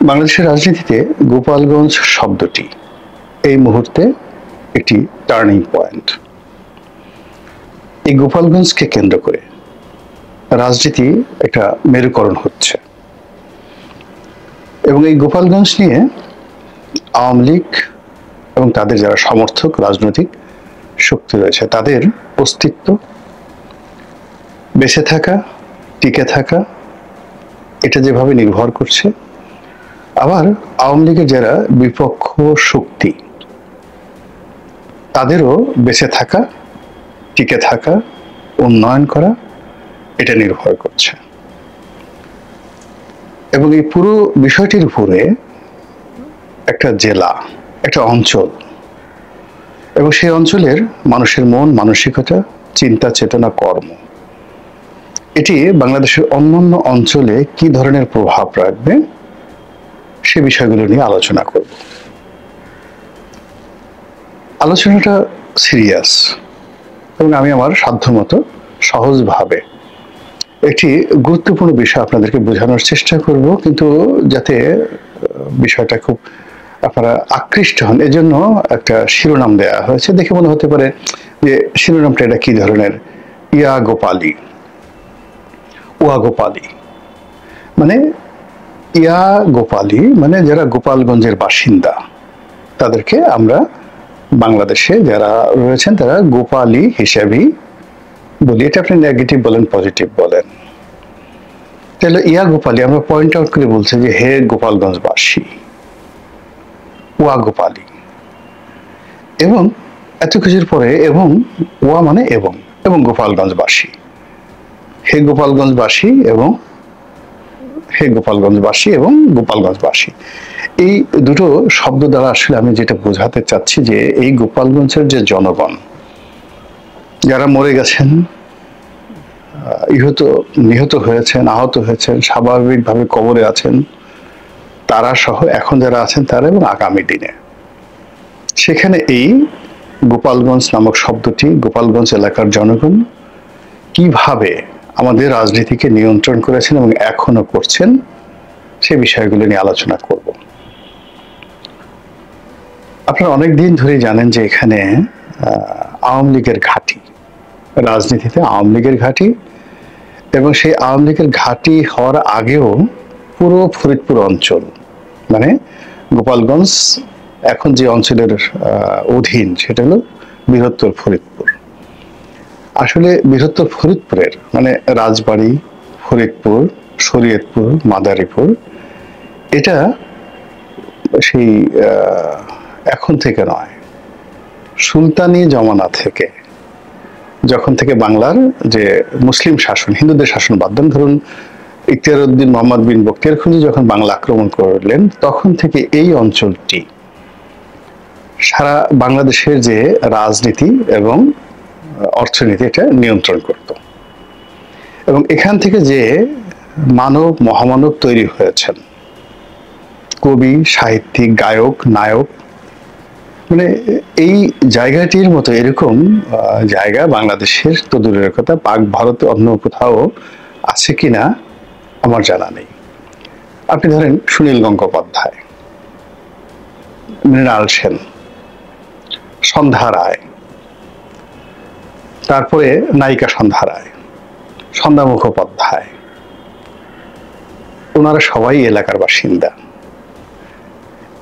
বাংলাদেশের রাজনীতিতে গোপালগঞ্জ শব্দটি এই মুহূর্তে একটি টার্নিং পয়েন্ট। এই গোপালগঞ্জকে কেন্দ্র করে রাজনীতি একটা মেরুকরণ হচ্ছে এবং এই গোপালগঞ্জ নিয়ে আওয়ামী লীগ এবং তাদের যারা সমর্থক রাজনৈতিক শক্তি রয়েছে তাদের অস্তিত্ব, বেঁচে থাকা, টিকে থাকা এটা যেভাবে নির্ভর করছে, আবার আওয়ামী লীগের যারা বিপক্ষ শক্তি তাদেরও বেঁচে থাকা, টিকে থাকা, উন্নয়ন করা এটা নির্ভর করছে। এবং এই পুরো বিষয়টির উপরে একটা জেলা, একটা অঞ্চল এবং সেই অঞ্চলের মানুষের মন মানসিকতা, চিন্তা চেতনা, কর্ম এটি বাংলাদেশের অন্যান্য অঞ্চলে কি ধরনের প্রভাব রাখবে সে বিষয়গুলো নিয়ে আলোচনা করব। আলোচনাটা সিরিয়াস এবং আমি আমার সাধ্যমতো সহজভাবে একটি গুরুত্বপূর্ণ বিষয় আপনাদেরকে বোঝানোর চেষ্টা করব, কিন্তু যাতে বিষয়টা খুব আপনারা আকৃষ্ট হন এজন্য একটা শিরোনাম দেওয়া হয়েছে। দেখে মনে হতে পারে যে শিরোনামটা এটা কি ধরনের, ইয়া গোপালী, ওয়া গোপালী, মানে ইয়া গোপালী মানে যারা গোপালগঞ্জের বাসিন্দা তাদেরকে আমরা বাংলাদেশে যারা রয়েছেন তারা গোপালী হিসেবেই বলি। এটা আপনি নেগেটিভ বলেন, পজিটিভ বলেন, তাহলে ইয়া গোপালী আমরা পয়েন্ট আউট করে বলছি যে হে গোপালগঞ্জবাসী, ওয়া গোপালী। এবং এত কিছুর পরে এবং ওয়া মানে এবং এবং গোপালগঞ্জবাসী, হে গোপালগঞ্জবাসী এবং হে গোপালগঞ্জবাসী এবং গোপালগঞ্জবাসী, এই দুটো শব্দ দ্বারা আসলে আমি যেটা বোঝাতে চাচ্ছি যে এই গোপালগঞ্জের যে জনগণ যারা মরে গেছেন, নিহত হয়েছেন, আহত হয়েছেন, স্বাভাবিকভাবে কবরে আছেন, তারা সহ এখন যারা আছেন তারা এবং আগামী দিনে, সেখানে এই গোপালগঞ্জ নামক শব্দটি, গোপালগঞ্জ এলাকার জনগণ কিভাবে আমাদের রাজনীতিকে নিয়ন্ত্রণ করেছেন এবং এখনো করছেন সে বিষয়গুলো নিয়ে আলোচনা করব। আপনারা অনেক দিন ধরেই জানেন যে এখানে আওয়ামী লীগের ঘাঁটি, রাজনীতিতে আওয়ামী লীগের ঘাঁটি, এবং সেই আওয়ামী লীগের ঘাঁটি হওয়ার আগেও পুরো ফরিদপুর অঞ্চল মানে গোপালগঞ্জ এখন যে অঞ্চলের অধীন সেটা হলো বৃহত্তর ফরিদপুর। আসলে বৃহত্তর ফরিদপুরের মানে রাজবাড়ী, ফরিদপুর, শরীয়তপুর, মাদারীপুর এটা সেই এখন থেকে নয়, সুলতানি জমানা থেকে, যখন থেকে বাংলার যে মুসলিম শাসন, হিন্দুদের শাসন বাদ দেন, ধরুন ইখতিয়ার উদ্দিন মোহাম্মদ বিন বখতিয়ার খলজি যখন বাংলা আক্রমণ করলেন তখন থেকে এই অঞ্চলটি সারা বাংলাদেশের যে রাজনীতি এবং অর্থনীতি এটা নিয়ন্ত্রণ করত। এবং এখান থেকে যে মানব মহামানব তৈরি হয়েছেন, কবি, সাহিত্যিক, গায়ক, নায়ক, মানে এই জায়গাটির মতো এরকম জায়গা বাংলাদেশের তো দূরের কথা, পাক ভারতে অন্য কোথাও আছে কিনা আমার জানা নেই। আপনি ধরেন সুনীল গঙ্গোপাধ্যায়, মৃণাল সেন, সন্ধ্যা রায়, তারপরে নায়িকা সন্ধ্যা রায়, সন্ধ্যা মুখোপাধ্যায়, ওনারা সবাই এলাকার বাসিন্দা।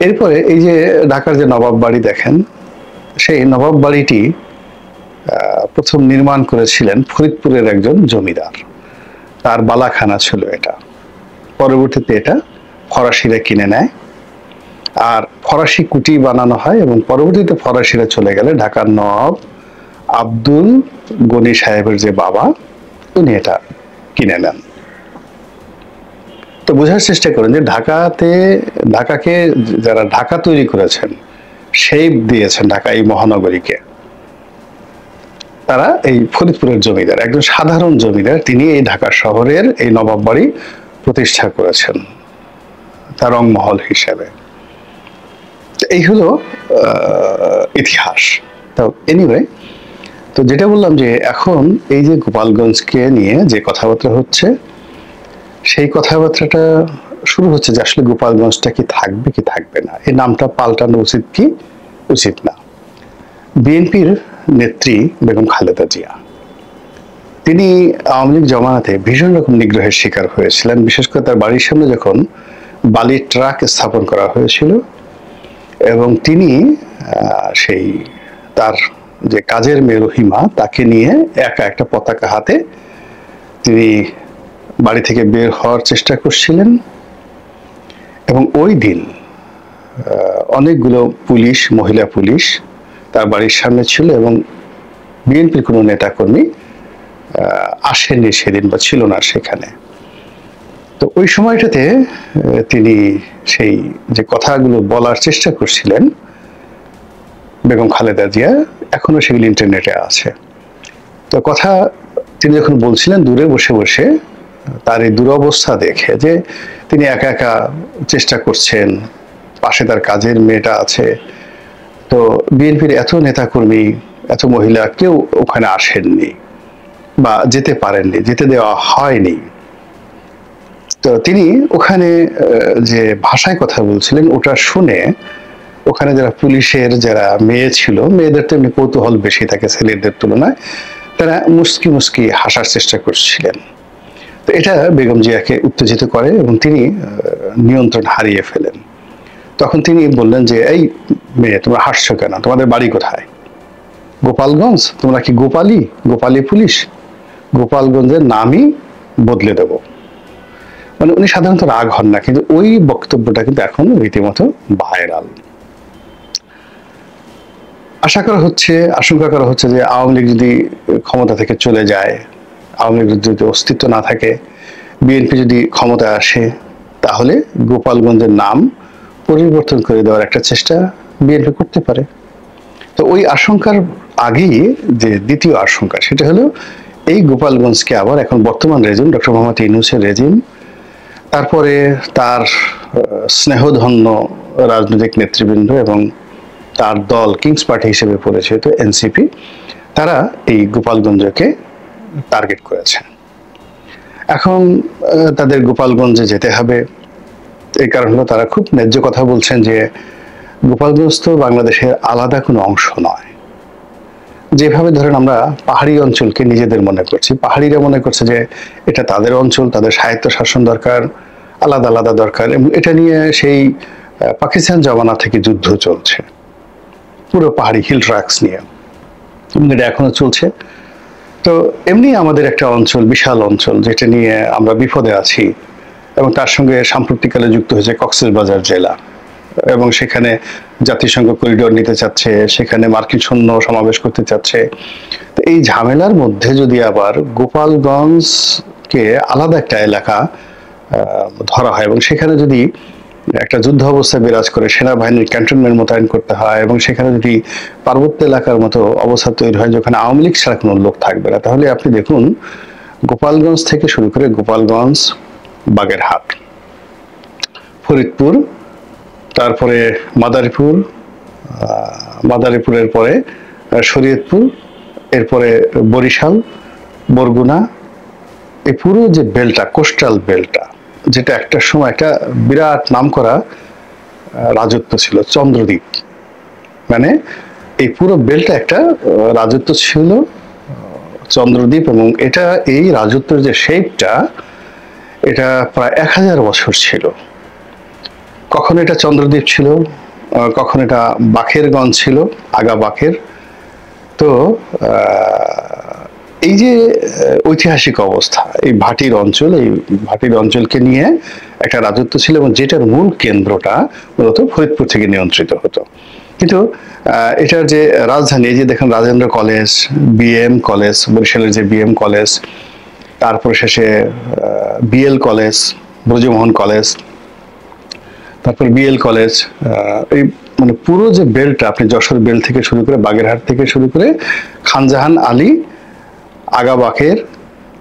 এরপরে এই যে ঢাকার যে নবাব বাড়ি দেখেন, সেই নবাব বাড়িটি প্রথম নির্মাণ করেছিলেন ফরিদপুরের একজন জমিদার, তার বালাখানা ছিল এটা। পরবর্তীতে এটা ফরাসিরা কিনে নেয় আর ফরাসি কুটি বানানো হয় এবং পরবর্তীতে ফরাসিরা চলে গেলে ঢাকার নবাব আব্দুল গনি সাহেবের যে বাবা উনি এটা কিনে নেন। তো বোঝার চেষ্টা করেন যে ঢাকাকে যারা ঢাকা তৈরি করেছেন, শেপ দিয়েছেন ঢাকা এই মহানগরীকে, তারা এই ফরিদপুরের জমিদার, একজন সাধারণ জমিদার, তিনি এই ঢাকা শহরের এই নবাব বাড়ি প্রতিষ্ঠা করেছেন তার রংমহল হিসেবে। এই হলো ইতিহাস। তো এনিওয়ে, তো যেটা বললাম যে এখন এই যে গোপালগঞ্জকে নিয়ে যে কথাবার্তা হচ্ছে সেই কথাবার্তাটা শুরু হচ্ছে যে আসলে গোপালগঞ্জটা কি থাকবে কি থাকবে না, এই নামটা পাল্টানো উচিত কি উচিত না। বিএনপির নেত্রী বেগম খালেদা জিয়া, তিনি আওয়ামী লীগ জমানাতে ভীষণ রকম নিগ্রহের শিকার হয়েছিলেন। বিশেষ করে তার বাড়ির সামনে যখন বালির ট্রাক স্থাপন করা হয়েছিল এবং তিনি সেই তার যে কাজের মেয়ে রহিমা তাকে নিয়ে একা একটা পতাকা হাতে তিনি বাড়ি থেকে বের হওয়ার চেষ্টা করছিলেন এবং ওই দিন অনেকগুলো পুলিশ, মহিলা পুলিশ তার বাড়ির সামনে ছিল এবং বিএনপির কোনো নেতাকর্মী আসেননি সেদিন বা ছিল না সেখানে। তো ওই সময়টাতে তিনি সেই যে কথাগুলো বলার চেষ্টা করছিলেন বেগম খালেদা জিয়া, এখনো সেগুলি ইন্টারনেটে আছে। তো কথা তিনি যখন বলছিলেন দূরে বসে বসে, তার এই দুরবস্থা দেখে যে তিনি একা একা চেষ্টা করছেন, পাশে তার কাজের মেয়েটা আছে, তো বিএনপির এত নেতাকর্মী, এত মহিলা কেউ ওখানে আসেননি বা যেতে পারেননি, যেতে দেওয়া হয়নি। তো তিনি ওখানে যে ভাষায় কথা বলছিলেন ওটা শুনে ওখানে যারা পুলিশের যারা মেয়ে ছিল, মেয়েদের তো এমনি কৌতূহল বেশি থাকে ছেলেদের তুলনায়, তারা মুস্কি মুস্কি হাসার চেষ্টা করছিলেন। তো এটা বেগম জিয়াকে উত্তেজিত করে এবং তিনি নিয়ন্ত্রণ হারিয়ে ফেলেন। তখন তিনি বললেন যে, এই মেয়ে তোমরা হাসছো কেন, তোমাদের বাড়ি কোথায়? গোপালগঞ্জ? তোমরা কি গোপালী? গোপালী পুলিশ? গোপালগঞ্জের নামই বদলে দেব। মানে উনি সাধারণত রাগ হন না, কিন্তু ওই বক্তব্যটা কিন্তু এখন রীতিমতো ভাইরাল। আশঙ্কা করা হচ্ছে যে আওয়ামী লীগ যদি ক্ষমতা থেকে চলে যায়, আওয়ামী লীগের যদি অস্তিত্ব না থাকে, বিএনপি যদি ক্ষমতায় আসে, তাহলে গোপালগঞ্জের নাম পরিবর্তন করে দেওয়ার একটা চেষ্টা বিএনপি করতে পারে। তো ওই আশঙ্কার আগেই যে দ্বিতীয় আশঙ্কা, সেটা হলো এই গোপালগঞ্জকে আবার এখন বর্তমান রেজিম, ডক্টর মোহাম্মদ ইউনূসের রেজিম, তারপরে তার স্নেহধন্য রাজনৈতিক নেতৃবৃন্দ এবং তার দল কিংস পার্টি হিসেবে পরিচিত এনসিপি, তারা এই গোপালগঞ্জকে টার্গেট করেছে। এখন তাদের গোপালগঞ্জে যেতে হবে, এই কারণ হলো তারা খুব ন্যায্য কথা বলছেন যে গোপালগঞ্জ তো বাংলাদেশের আলাদা কোনো অংশ নয়। যেভাবে ধরেন আমরা পাহাড়ি অঞ্চলকে নিজেদের মনে করছি, পাহাড়িরা মনে করছে যে এটা তাদের অঞ্চল, তাদের স্বায়ত্ত শাসন দরকার, আলাদা আলাদা দরকার, এবং এটা নিয়ে সেই পাকিস্তান জমানা থেকে যুদ্ধ চলছে পুরো পাহাড়ি হিল ট্র্যাক্স নিয়ে, এবং এটা এখনো চলছে। তো এমনি আমাদের একটা অঞ্চল, বিশাল অঞ্চল, যেটা নিয়ে আমরা বিপদে আছি, এবং তার সঙ্গে সাম্প্রতিককালে যুক্ত হয়েছে কক্সবাজার জেলা, এবং সেখানে জাতিসংঘ করিডোর নিতে চাচ্ছে, সেখানে মার্কিন সৈন্য সমাবেশ করতে চাচ্ছে। তো এই ঝামেলার মধ্যে যদি আবার গোপালগঞ্জকে আলাদা একটা এলাকা ধরা হয় এবং সেখানে যদি একটা যুদ্ধ অবস্থা বিরাজ করে, সেনাবাহিনীর ক্যান্টনমেন্ট মোতায়েন করতে হয়, এবং সেখানে যদি পার্বত্য এলাকার মতো অবস্থা তৈরি হয় যেখানে আওয়ামী লীগ ছাড়া কোনো লোক থাকবে না, তাহলে আপনি দেখুন গোপালগঞ্জ থেকে শুরু করে গোপালগঞ্জ, বাগেরহাট, ফরিদপুর, তারপরে মাদারীপুরের পরে শরীয়তপুর, এরপরে বরিশাল, বরগুনা, এই পুরো যে বেলটা, কোস্টাল বেলটা, যেটা একটা সময় একটা বিরাট নামকরা রাজত্ব ছিল, চন্দ্রদ্বীপ, মানে এই পুরো বেলটা একটা রাজত্ব ছিল, চন্দ্রদ্বীপ, এবং এটা এই রাজত্বের যে শেপটা, এটা প্রায় 1000 বছর ছিল। কখন এটা চন্দ্রদ্বীপ ছিল, কখন এটা বাখেরগঞ্জ ছিল, আগা বাখের। তো এই যে ঐতিহাসিক অবস্থা, এই ভাটির অঞ্চলকে নিয়ে একটা রাজত্ব ছিল, এবং যেটার মূল কেন্দ্রটা মূলত ফরিদপুর থেকে নিয়ন্ত্রিত হতো। কিন্তু এটার যে রাজধানী, এই যে দেখেন রাজেন্দ্র কলেজ, বিএম কলেজ, বরিশালের যে বিএম কলেজ, তারপরে শেষে বিএল কলেজ, ব্রজমোহন কলেজ, তারপর বিএল কলেজ, এই মানে পুরো যে বেলটা, আপনি যশোর বেল থেকে শুরু করে বাগেরহাট থেকে শুরু করে খানজাহান আলী, আগাবাখের,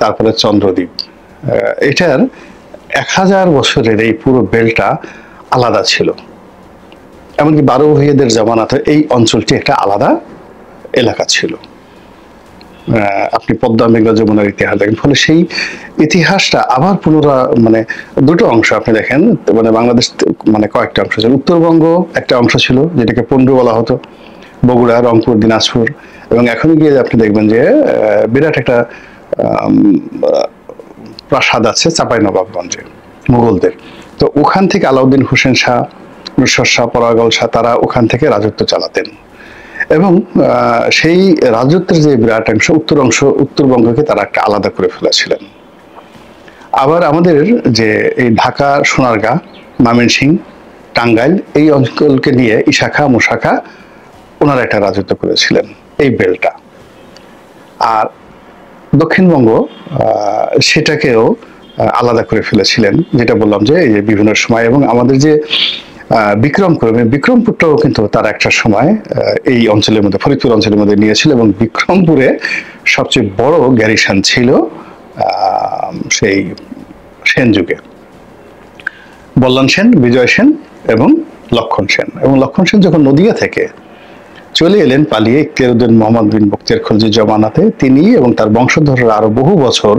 তারপরে চন্দ্রদ্বীপ, এটার 1000 বছরের এই পুরো বেলটা আলাদা ছিল। এমনকি 12 ভূঁইয়াদের জামানাতে এই অঞ্চলটি একটা আলাদা এলাকা ছিল। আপনি পদ্মা মেঘনা যমুনার ইতিহাস দেখেন, ফলে সেই ইতিহাসটা আবার মানে দুটো অংশ আপনি দেখেন, মানে বাংলাদেশ মানে কয়েকটা অংশ ছিল, উত্তরবঙ্গ একটা অংশ ছিল যেটাকে পন্ডু বলা হতো, বগুড়া, রংপুর, দিনাজপুর, এবং এখন গিয়ে আপনি দেখবেন যে বিরাট একটা প্রাসাদ আছে চাঁপাইনবাবগঞ্জে মুঘলদের। তো ওখান থেকে আলাউদ্দিন হোসেন শাহ, নূরুজ্জামান শাহ, পরাগল শাহ, তারা ওখান থেকে রাজত্ব চালাতেন, এবং সেই রাজত্বের যে বিরাট অংশ উত্তরবঙ্গকে তারা একটা আলাদা করে ফেলেছিলেন। আবার আমাদের যে এই ঢাকা, সোনারগাঁ, ময়মনসিংহ, টাঙ্গাইল এই অঞ্চলকে নিয়ে ইশাখা, মুশাখা ওনারা একটা রাজত্ব করেছিলেন এই বেলটা। আর দক্ষিণবঙ্গ সেটাকেও আলাদা করে ফেলেছিলেন, যেটা বললাম যে এই যে বিভিন্ন সময়, এবং আমাদের যে বিক্রমপুরটাও কিন্তু তার একটা সময় এই অঞ্চলের মধ্যে, ফরিদপুর অঞ্চলের মধ্যে নিয়েছিল, এবং বিক্রমপুরে সবচেয়ে বড় গ্যারিসন ছিল সেই সেন যুগে, বল্লাল সেন, বিজয় সেন এবং লক্ষণ সেন। এবং লক্ষণ সেন যখন নদিয়া থেকে চলে এলেন পালিয়ে ইখতিয়ারউদ্দিন মোহাম্মদ বিন বখতিয়ার খলজির জমানাতে, তিনি এবং তার বংশধররা আরো বহু বছর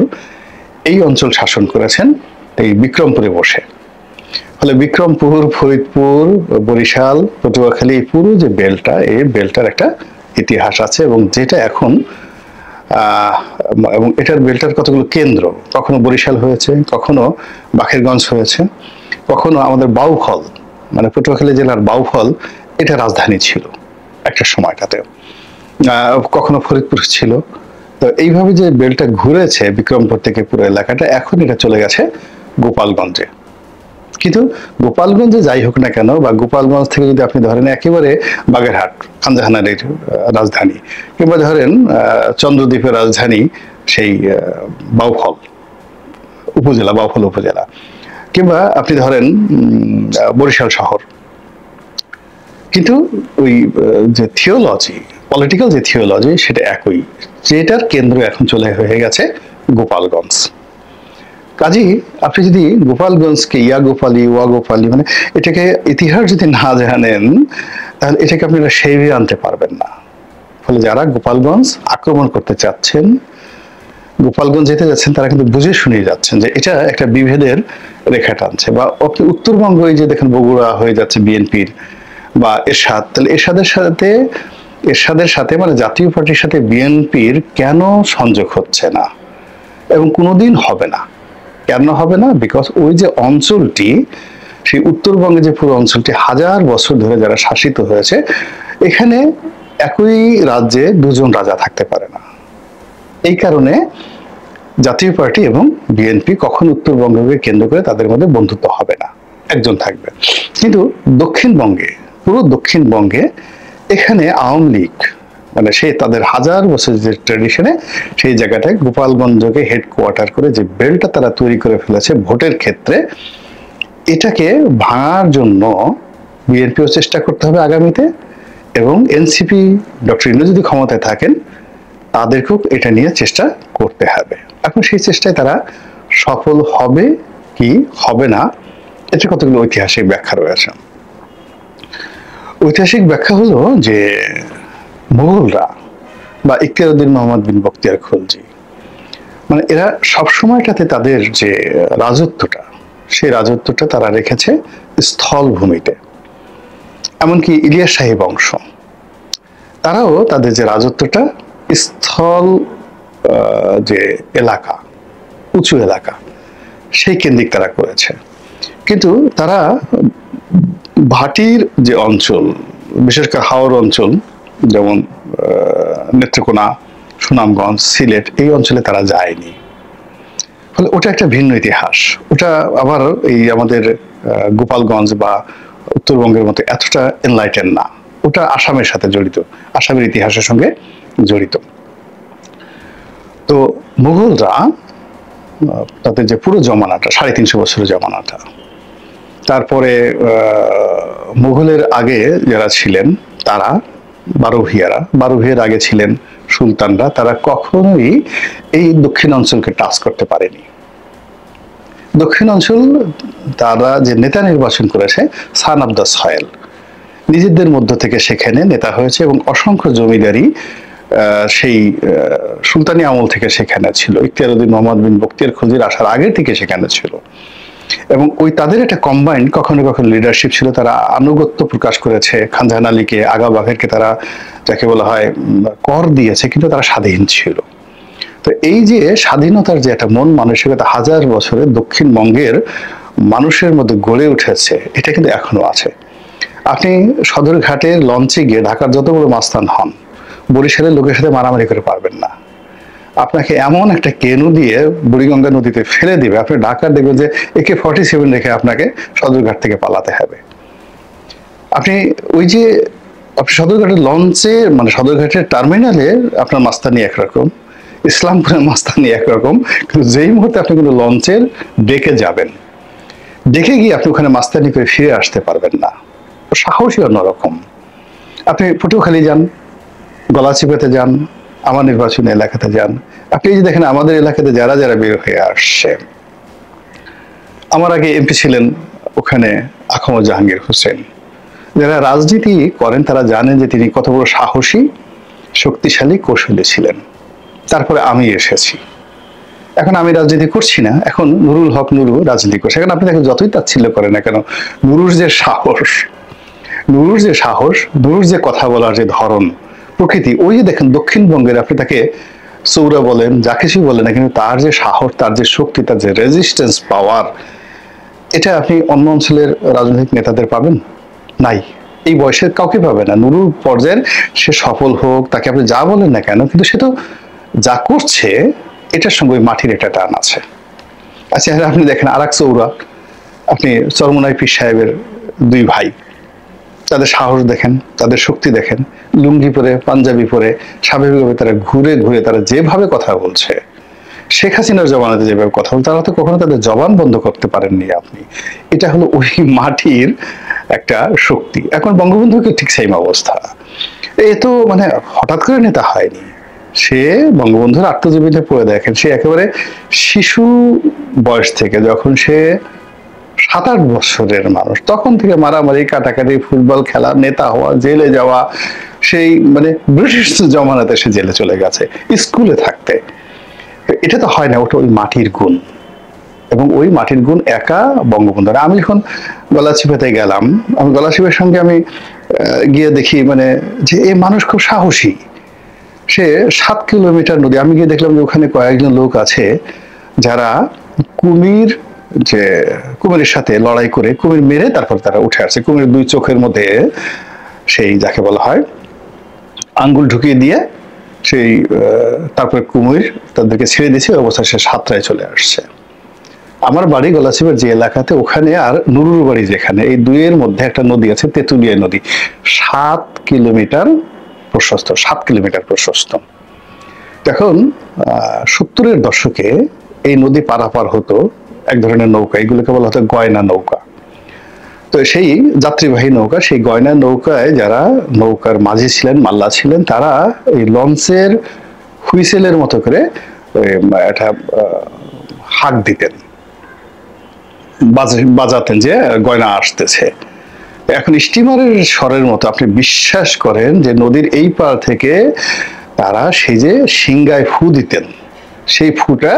এই অঞ্চল শাসন করেছেন এই বিক্রমপুরে বসে। ফলে বিক্রমপুর, ফরিদপুর, বরিশাল, পটুয়াখালী, পুরো যে বেলটা, এই বেলটার একটা ইতিহাস আছে, এবং যেটা এখন এবং এটার বেলটার কতগুলো কেন্দ্র, কখনো বরিশাল হয়েছে, কখনো বাকেরগঞ্জ হয়েছে, কখনো আমাদের বাউফল মানে পটুয়াখালী জেলার বাউফল এটা রাজধানী ছিল একটা সময়টাতে, কখনো ফরিদপুর ছিল। তো এইভাবে যে বেলটা ঘুরেছে বিক্রমপুর থেকে পুরো এলাকাটা, এখন এটা চলে গেছে গোপালগঞ্জে। কিন্তু গোপালগঞ্জে যাই হোক না কেন, বা গোপালগঞ্জ থেকে যদি আপনি ধরেন একেবারে বাগেরহাট, খানজাহানের রাজধানী, কিংবা ধরেন চন্দ্রদ্বীপের রাজধানী সেই বাউফল উপজেলা, কিংবা আপনি ধরেন বরিশাল শহর, কিন্তু ওই যে থিওলজি, পলিটিক্যাল যে থিওলজি, সেটা একই, যেটার কেন্দ্র এখন চলে হয়ে গেছে গোপালগঞ্জ। কাজী আপনি যদি গোপালগঞ্জকে ওয়া গোপালি মানে এটাকে ইতিহাস যদি না জানেন, তাহলে এটাকে আপনারা সেইভাবে আনতে পারবেন না। ফলে যারা গোপালগঞ্জ আক্রমণ করতে চাচ্ছেন, গোপালগঞ্জ যেতে যাচ্ছেন, তারা কিন্তু বুঝে শুনে যাচ্ছেন যে এটা একটা বিভেদের রেখা টানছে। বা উত্তরবঙ্গ, এই যে দেখেন বগুড়া হয়ে যাচ্ছে বিএনপির, বা এরশাদ, তাহলে এরশাদের সাথে মানে জাতীয় পার্টির সাথে বিএনপির কেন সংযোগ হচ্ছে না, এবং কোনোদিন হবে না। কেন হবে না? বিকজ ওই যে অঞ্চলটি, সেই উত্তরবঙ্গে যে পুরো অঞ্চলটি হাজার বছর ধরে যারা শাসিত হয়েছে, এখানে একই রাজ্যে দুজন রাজা থাকতে পারে না। এই কারণে জাতীয় পার্টি এবং বিএনপি কখন উত্তরবঙ্গকে কেন্দ্র করে তাদের মধ্যে বন্ধুত্ব হবে না, একজন থাকবে। কিন্তু পুরো দক্ষিণবঙ্গে এখানে আওয়ামী লীগ মানে সে তাদের হাজার বছরের যে ট্র্যাডিশনে, সেই জায়গাটায় গোপালগঞ্জকে হেডকোয়ার্টার করে যে বেলটা তারা তৈরি করে ফেলেছে ভোটের ক্ষেত্রে, এটাকে ভাঙার জন্য বিএনপিও চেষ্টা করতে হবে আগামীতে, এবং এনসিপি, ডক্টর ইউনূস যদি ক্ষমতায় থাকেন, তাদেরকেও এটা নিয়ে চেষ্টা করতে হবে। এখন সেই চেষ্টায় তারা সফল হবে কি হবে না, এটা কতগুলো ঐতিহাসিক ব্যাখ্যা রয়েছে। ঐতিহাসিক ব্যাখ্যা হলো যে মুঘলরা বা ইখতিয়ারউদ্দিন মোহাম্মদ বিন বখতিয়ার খলজি, মানে এরা সবসময়টাতে তাদের যে রাজত্বটা, সেই রাজত্বটা তারা রেখেছে স্থল ভূমিতে। এমনকি ইলিয়াস শাহী বংশ, তারাও তাদের যে রাজত্বটা স্থল, যে এলাকা, উঁচু এলাকা, সেই কেন্দ্রিক তারা করেছে। কিন্তু তারা ভাটির যে অঞ্চল, বিশেষ করে হাওর অঞ্চল, যেমন নেত্রকোনা, সুনামগঞ্জ, সিলেট, এই অঞ্চলে তারা যায়নি। ফলে ওটা একটা ভিন্ন ইতিহাস। ওটা আবার এই আমাদের গোপালগঞ্জ বা উত্তরবঙ্গের মতো এতটা এনলাইটেন না। ওটা আসামের সাথে জড়িত, আসামের ইতিহাসের সঙ্গে জড়িত। তো মুঘলরা তাদের যে পুরো জমানাটা, 350 বছরের জমানাটা, তারপরে মুঘলের আগে যারা ছিলেন তারা বারোভিয়ার আগে ছিলেন সুলতানরা, তারা কখনোই এই দক্ষিণ অঞ্চলকে টাচ করতে পারেনি। দক্ষিণ অঞ্চল তারা যে নেতা নির্বাচন করেছে, সান অফ দ্য সয়েল, নিজেদের মধ্য থেকে সেখানে নেতা হয়েছে, এবং অসংখ্য জমিদারি সেই সুলতানি আমল থেকে সেখানে ছিল, ইখতিয়ার উদ্দিন মোহাম্মদ বিন বখতিয়ার খলজির আসার আগে থেকে সেখানে ছিল। এবং ওই তাদের একটা কম্বাইন্ড কখনো কখনো লিডারশিপ ছিল, তারা আনুগত্য প্রকাশ করেছে। খান জাহান আলীকে, আগা বাঘেরকে তারা যাকে বলা হয় কর দিয়েছে, কিন্তু তারা স্বাধীন ছিল। তো এই যে স্বাধীনতার যে একটা মন মানসিকতা হাজার বছরে দক্ষিণবঙ্গের মানুষের মধ্যে গড়ে উঠেছে, এটা কিন্তু এখনো আছে। আপনি সদরঘাটের লঞ্চে গিয়ে ঢাকার যত বড় মাস্তান হন, বরিশালের লোকের সাথে মারামারি করে পারবেন না। আপনাকে এমন একটা কেনু দিয়ে বুড়িগঙ্গা নদীতে ফেলে দিবে, আপনি ঢাকার দেখবেন যে AK-47 রেখে আপনাকে সদরঘাট থেকে পালাতে হবে। আপনি ওই যে আপনি সদরঘাটের লঞ্চে মানে সদরঘাটের টার্মিনালে আপনার মাস্তানি একরকম, ইসলামপুরের মাস্তানি একরকম, কিন্তু যেই মুহূর্তে আপনি কোনো লঞ্চের ডেকে যাবেন, ডেকে গিয়ে আপনি ওখানে মাস্তানি করে ফিরে আসতে পারবেন না। সাহসী অন্যরকম। আপনি পটুয়াখালী যান, গলাচিপাতে যান, আমার নির্বাচনী এলাকাতে যান, আপনি এই যে দেখেন আমাদের এলাকাতে যারা যারা বের হয়ে আসছে, আমার আগে এমপি ছিলেন ওখানে আখমদ জাহাঙ্গীর হোসেন, যারা রাজনীতি করেন তারা জানেন যে তিনি কত বড় সাহসী, শক্তিশালী, কৌশলী ছিলেন। তারপরে আমি এসেছি, এখন আমি রাজনীতি করছি না, এখন নুরুল হক নুরু রাজনীতি করছে। এখন আপনি দেখেন যতই তাচ্ছিল্য করেন না কেন, নুরুর যে সাহস, নুরুর যে সাহস, নুরুর যে কথা বলার যে ধরন, প্রকৃতি, ওই যে দেখেন দক্ষিণবঙ্গের আপনি তাকে চৌরা বলেন, যা কিছু বলেন না, কিন্তু তার যে সাহস, তার যে শক্তি, তার যে রেজিস্ট্যান্স পাওয়ার, এটা আপনি অন্য অঞ্চলের রাজনৈতিক নেতাদের পাবেন নাই, এই বয়সের কাউকে পাবে না। নুরুর পর্যায়ের সে সফল হোক, তাকে আপনি যা বলেন না কেন, কিন্তু সে তো যা করছে এটার সঙ্গে ওই মাটির একটা টান আছে। আচ্ছা, আপনি দেখেন আর এক চৌরা, আপনি চরমোনাই পীর সাহেবের দুই ভাই, তাদের সাহস দেখেন, তাদের শক্তি দেখেন, লুঙ্গি পরে, পাঞ্জাবি পরে, স্বাভাবিকভাবে তারা ঘুরে ঘুরে তারা যেভাবে কথা বলছে, শেখ হাসিনার জবানাতে যেভাবে কথা বলছে, তারা তো কখনো তাদের জবান বন্ধ করতে পারেননি আপনি। এটা হলো ওই মাটির একটা শক্তি। এখন বঙ্গবন্ধুকে ঠিক সেম অবস্থা। এ তো মানে হঠাৎ করে নেতা হয়নি, সে বঙ্গবন্ধুর আত্মজীবনীতে পড়ে দেখেন, সে একেবারে শিশু বয়স থেকে, যখন সে 7-8 বছরের মানুষ, তখন থেকে মারামারি, কাটাকাটি, ফুটবল খেলা, নেতা হওয়া, জেলে যাওয়া, সেই মানে ব্রিটিশ জমানাতে সে জেলে চলে গেছে স্কুলে থাকতে। এটা তো হয় না, ওটা ওই মাটির গুণ। এবং ওই মাটির গুণ একা বঙ্গবন্ধু। আমি যখন গলাচিপাতে গেলাম, আমি গলাচিপার সঙ্গে আমি গিয়ে দেখি মানে যে এই মানুষ খুব সাহসী। সে 7 কিলোমিটার নদী, আমি গিয়ে দেখলাম যে ওখানে কয়েকজন লোক আছে যারা কুমির, যে কুমিরের সাথে লড়াই করে কুমির মেরে তারপর তারা উঠে আসছে। কুমির 2 চোখের মধ্যে সেই যাকে বলা হয় আঙ্গুল ঢুকিয়ে দিয়ে সেই তারপরে কুমির তাদেরকে ছেড়ে দিয়েছে, ওই অবস্থায় সে সাতরায় চলে আসছে। আমার বাড়ি গলাচিপার যে এলাকাতে, ওখানে আর নুরুর বাড়ি যেখানে, এই দুইয়ের মধ্যে একটা নদী আছে, তেঁতুলিয়া নদী, 7 কিলোমিটার প্রশস্ত, 7 কিলোমিটার প্রশস্ত। এখন 70-এর দশকে এই নদী পারাপার হতো এক ধরনের নৌকা, এগুলোকে বলা হতো গয়না নৌকা। তো সেই যাত্রীবাহী নৌকা, সেই গয়না নৌকায় যারা নৌকার মাঝি ছিলেন, মাল্লা ছিলেন, তারা এই লঞ্চের হুইসেলের মতো করে একটা হাঁক দিতেন, বাজাতেন যে গয়না আসতেছে। এখন স্টিমারের স্বরের মতো আপনি বিশ্বাস করেন যে নদীর এই পার থেকে তারা সেই যে সিংগায় ফু দিতেন, সেই ফুটা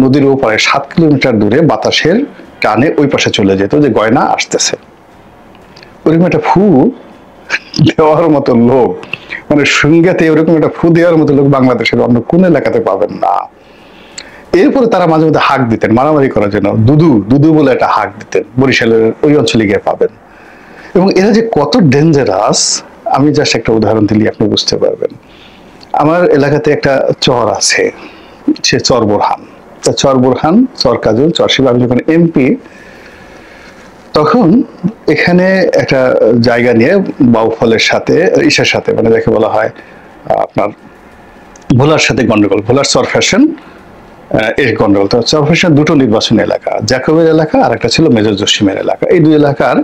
নদীর ওপারে 7 কিলোমিটার দূরে বাতাসের টানে ওই পাশে চলে যেত যে গয়না আসতেছে। ওরকম একটা ফু দেওয়ার মতো লোক, মানে সিংগাতে ওরকম একটা ফু দেওয়ার মতো লোক বাংলাদেশের অন্য কোন এলাকাতে পাবেন না। এরপরে তারা মাঝে মধ্যে হাঁক দিতেন মারামারি করার জন্য, দুদু দুদু বলে একটা হাঁক দিতেন, বরিশালের ওই অঞ্চলে গিয়ে পাবেন। এবং এরা যে কত ডেঞ্জারাস, আমি জাস্ট একটা উদাহরণ দিলে আপনি বুঝতে পারবেন। আমার এলাকাতে একটা চর আছে, সে চর বোরহান। চর বোরহান, চর কাজল, চর শিব। আমি যখন এমপি, তখন এখানে একটা জায়গা নিয়ে বাউফলের সাথে ইসের সাথে, মানে যাকে বলা হয় আপনার ভোলার সাথে গন্ডগোল, ভোলার চর ফ্যাশন এর গন্ডগোল। তো চর ফ্যাশন দুটো নির্বাচনী এলাকা, জ্যাকবের এলাকা আর একটা ছিল মেজর জসিমের এলাকা। এই দুই এলাকার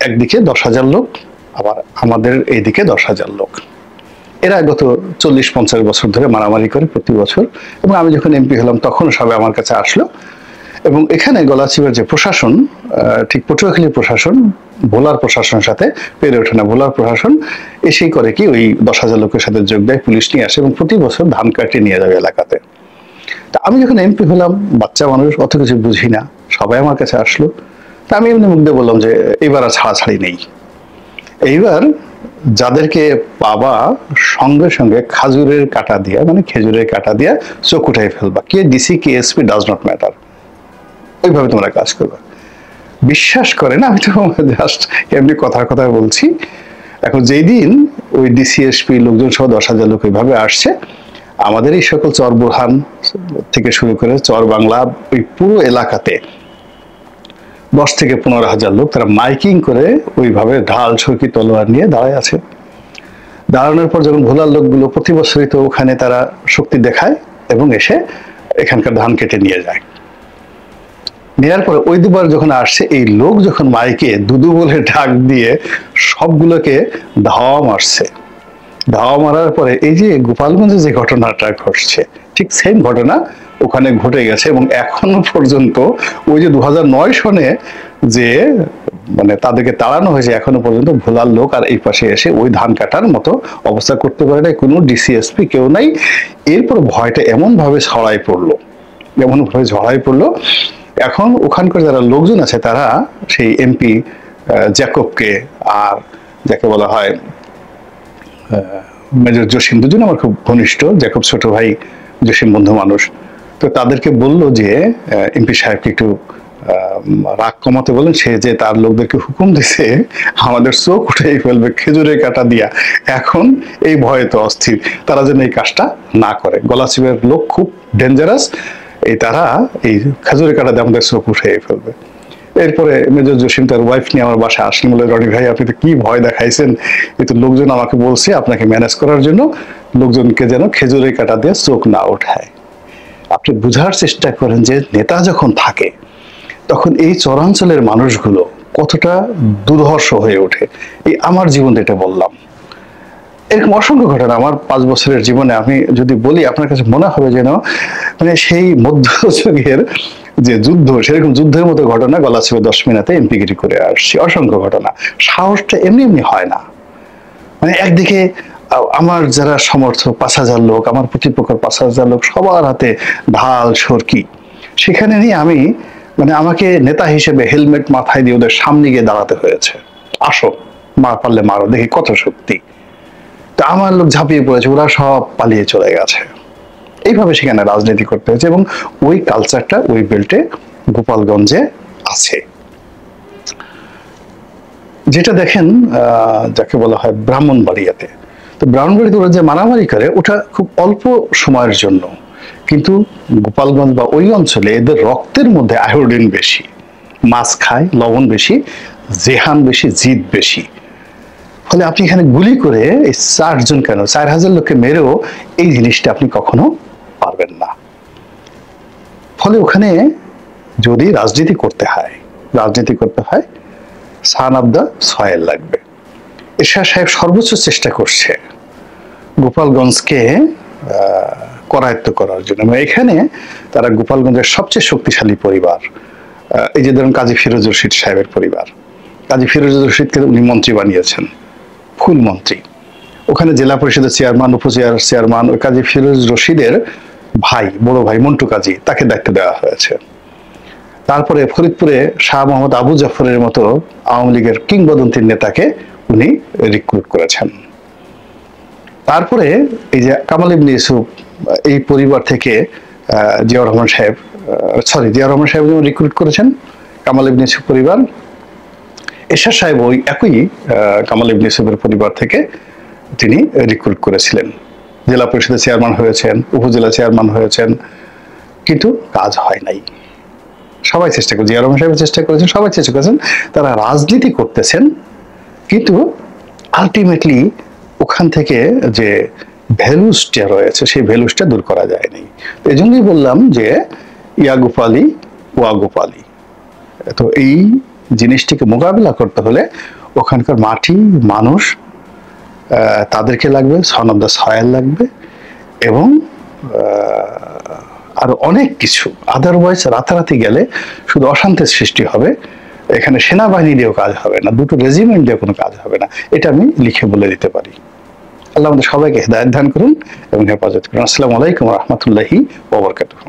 একদিকে 10,000 লোক, আবার আমাদের এইদিকে 10,000 লোক। এরা গত 40-50 বছর ধরে মারামারি করে প্রতি বছর। এবং আমি যখন এমপি হলাম তখন সবাই আমার কাছে আসলো। এবং এখানে গলাচিপার যে প্রশাসন, ঠিক পটুয়াখালী প্রশাসন, ভোলার প্রশাসনের সাথে পেরে ওঠে না। ভোলার প্রশাসন এসেই করে কি ওই 10,000 লোকের সাথে যোগ দেয়, পুলিশ নিয়ে আসে এবং প্রতি বছর ধান কাটিয়ে নিয়ে যাবে এলাকাতে। তা আমি যখন এমপি হলাম, বাচ্চা মানুষ, অত কিছু বুঝি না, সবাই আমার কাছে আসলো। তা আমি এমনি মুখ দিয়ে বললাম যে এইবার আর ছাড়াছাড়ি নেই। এইবার যাদেরকে বাবা সঙ্গে সঙ্গে খাজুরের কাটা দিয়া, মানে খেজুরের কাটা দিয়া চোখ উঠাই ফেলবা, কে ডিসি কে এসপি ডাজ নট ম্যাটার, ওইভাবে তোমরা কাজ করবা। বিশ্বাস করে না, আমি তো জাস্ট এমনি কথার কথা বলছি। এখন যেই দিন ওই ডিসিএসপি লোকজন সহ 10,000 লোক ওইভাবে আসছে, আমাদের এই সকল চর বুরহান থেকে শুরু করে চর বাংলা ওই পুরো এলাকাতে 10 থেকে 15,000 লোক তারা মাইকিং করে ওইভাবে ঢাল ছুরি তলোয়ার নিয়ে দাঁড়ায় আছে। দাঁড়ানোর পর যখন ভোলার লোকগুলো প্রতি বছরই তো ওখানে তারা শক্তি দেখায় এবং এসে এখানকার ধান কেটে নিয়ে যায়। নেওয়ার পরে ওই দুবার যখন আসছে, এই লোক যখন মাইকে দুদু বলে ডাক দিয়ে সবগুলোকে ধাওয়া মারছে। ধাওয়া মারার পরে এই যে গোপালগঞ্জে যে ঘটনাটা ঘটছে, ঠিক সেম ঘটনা ওখানে ঘটে গেছে। এবং এখনো পর্যন্ত ওই যে 2009 সনে যে মানে তাদেরকে তাড়ানো হয়েছে, এখনো পর্যন্ত ভোলার লোক আর এই পাশে এসে ওই ধান কাটার মতো অবস্থা করতে পারে না, কোনো ডিসিএসপি কেউ নাই। এরপর ভয়টা এমন ভাবে ছড়াই পড়লো, এখন ওখানকার যারা লোকজন আছে তারা সেই এমপি জ্যাকবকে আর যাকে বলা হয় মেজর জসিম, দুজন আমার খুব ঘনিষ্ঠ, জ্যাকব ছোট ভাই, জসিম বন্ধু মানুষ, তো তাদেরকে বলল যে এমপি সাহেবকে একটু রাগ কমাতে বলেন, সে যে তার লোকদেরকে হুকুম দিছে আমাদের চোখ উঠেই ফেলবে খেজুরের কাটা দিয়া। এখন এই ভয়ে তো অস্থির, তারা যেন এই কাজটা না করে। গলাচিপের লোক খুব ডেঞ্জারাস, এই তারা এই খেজুরের কাটা দিয়ে আমাদের চোখ উঠেই ফেলবে। এরপরে মেজর জসিম তার ওয়াইফ নিয়ে আমার বাসায় আসলেন, বলে রনি ভাই আপনি তো কি ভয় দেখাইছেন, এই তো লোকজন আমাকে বলছে আপনাকে ম্যানেজ করার জন্য লোকজনকে যেন খেজুরের কাটা দিয়ে চোখ না ওঠায়। আপনি বুঝার চেষ্টা করেন যে নেতা যখন থাকে তখন এই চরাঞ্চলের মানুষগুলো কতটা দুর্ধর্ষ হয়ে ওঠে। এই আমার জীবন এটা বললাম, এরকম অসংখ্য ঘটনা আমার 5 বছরের জীবনে আমি যদি বলি আপনার কাছে মনে হবে যেন মানে সেই মধ্যযুগের যে যুদ্ধ, সেরকম যুদ্ধের মতো ঘটনা গলাচিপে 10 মিনিটে এমপিগিরি করে আসছি। অসংখ্য ঘটনা, সাহসটা এমনি এমনি হয় না। মানে একদিকে আমার যারা সমর্থক 5,000 লোক, আমার প্রতিপক্ষ 5,000 লোক, সবার হাতে ঢাল সরকি, সেখানে নিয়ে আমি মানে আমাকে নেতা হিসেবে হেলমেট মাথায় দিয়ে ওদের সামনে গিয়ে দাঁড়াতে হয়েছে, আসো পারলে মারো, দেখি কত শক্তি। তা আমার লোক ঝাঁপিয়ে পড়েছে, ওরা সব পালিয়ে চলে গেছে। এইভাবে সেখানে রাজনীতি করতে হয়েছে এবং ওই কালচারটা ওই বেল্টে গোপালগঞ্জে আছে। যেটা দেখেন যাকে বলা হয় ব্রাহ্মণবাড়িয়াতে, তো ব্রাহ্মণবাড়িতে ওরা যে মারামারি করে ওটা খুব অল্প সময়ের জন্য, কিন্তু গোপালগঞ্জ বা ওই অঞ্চলে এদের রক্তের মধ্যে আয়োডিন বেশি, মাছ খায়, লবণ বেশি, জেহান বেশি, জিদ বেশি। ফলে আপনি এখানে গুলি করে এই 4 জন কেন 4,000 লোককে মেরেও এই জিনিসটা আপনি কখনো পারবেন না। ফলে ওখানে যদি রাজনীতি করতে হয় সান অফ দ্য সয়েল লাগবে। এরশাদ সাহেব সর্বোচ্চ চেষ্টা করছে গোপালগঞ্জকে করায়ত্ত করার জন্য। এখানে তারা গোপালগঞ্জের সবচেয়ে শক্তিশালী পরিবার, এই যে ধরুন কাজী ফিরোজ রশিদ সাহেবের পরিবার, কাজী ফিরোজ রশিদকে উনি মন্ত্রী বানিয়েছেন, ফুল মন্ত্রী। ওখানে জেলা পরিষদের চেয়ারম্যান, উপজেলার চেয়ারম্যান ওই কাজী ফিরোজ রশিদের ভাই, বড় ভাই মন্টু কাজী, তাকে দায়িত্ব দেওয়া হয়েছে। তারপরে ফরিদপুরে শাহ মোহাম্মদ আবু জাফরের মতো আওয়ামী লীগের কিংবদন্তির নেতাকে উনি রিক্রুট করেছেন। তারপরে এই যে কামাল ইবনে ইউসুফ, এই পরিবার থেকে জিয়াউর রহমান সাহেব যেমন রিক্রুট করেছেন, কামাল ইবনে ইউসুফ পরিবার। এরশাদ সাহেব ওই একই কামাল ইবনে ইউসুফের পরিবার থেকে তিনি রিক্রুট করেছিলেন, জেলা পরিষদের চেয়ারম্যান হয়েছেন, উপজেলা চেয়ারম্যান হয়েছেন, কিন্তু কাজ হয় নাই। সবাই চেষ্টা করেছে, জিয়া রহমান সাহেব চেষ্টা করেছেন, সবাই চেষ্টা করেছেন, তারা রাজনীতি করতেছেন, কিন্তু আলটিমেটলি ওখান থেকে যে ভ্যালুসটা রয়েছে সেই ভ্যালুসটা দূর করা যায়নি। এই জন্যই বললাম যে ইয়া গোপালী ওয়া গোপালী। তো এই জিনিসটিকে মোকাবিলা করতে হলে ওখানকার মাটি, মানুষ, তাদেরকে লাগবে, সন অফ দ্য সয়েল লাগবে এবং আরো অনেক কিছু। আদারওয়াইজ রাতারাতি গেলে শুধু অশান্তির সৃষ্টি হবে, এখানে সেনাবাহিনী দিয়েও কাজ হবে না, দুটো রেজিমেন্ট দিয়ে কোনো কাজ হবে না, এটা আমি লিখে বলে দিতে পারি। আল্লাহ আমাদের সবাইকে হেদায়েত দান করুন এবং হেফাজত করুন। আসসালামু আলাইকুম ওয়া রাহমাতুল্লাহি ওয়া বারাকাতুহু।